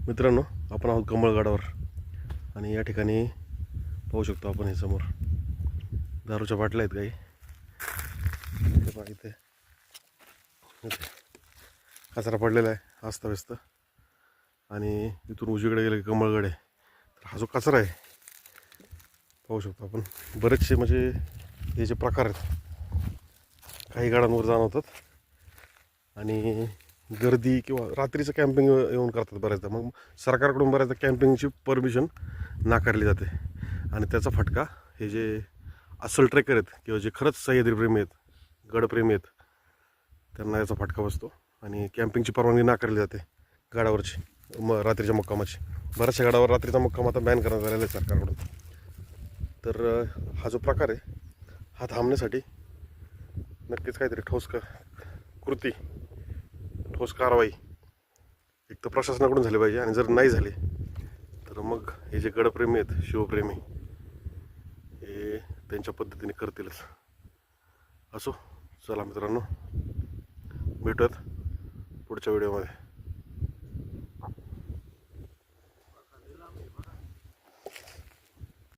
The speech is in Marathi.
मित्रांनो, आपण आहोत कमळगडावर आणि या ठिकाणी पाहू शकतो आपण हे समोर दारूच्या बाटल्या आहेत काही. हे बघा इथे कचरा पडलेला आहे अस्ताव्यस्त आणि इथून उजवीकडे गेले की कमळगड आहे. तर हा जो कचरा आहे पाहू शकतो आपण. बरेचसे म्हणजे हे जे प्रकार आहेत काही गाड्यांवर जाणवतात आणि गर्दी किंवा रात्रीचं कॅम्पिंग येऊन करतात बऱ्याचदा. मग सरकारकडून बऱ्याचदा कॅम्पिंगची परमिशन नाकारली जाते आणि त्याचा फटका हे जे अस्सल ट्रेकर आहेत किंवा जे खरंच सह्याद्रीप्रेमी आहेत, गडप्रेमी आहेत, त्यांना याचा फटका बसतो आणि कॅम्पिंगची परवानगी नाकारली जाते गडावरची रात्रीच्या मुक्कामाची. बऱ्याचशा गडावर रात्रीचा मुक्काम आता बॅन करण्यात आलेला आहे सरकारकडून. तर हा जो प्रकार आहे हा थांबण्यासाठी नक्कीच काहीतरी ठोस कृती, ठोस कारवाई एक तर प्रशासनाकडून झाली पाहिजे आणि जर नाही झाली तर मग हे जे गडप्रेमी आहेत, शिवप्रेमी, हे त्यांच्या पद्धतीने करतीलच. असो, चला मित्रांनो, भेटूयात पुढच्या व्हिडिओमध्ये.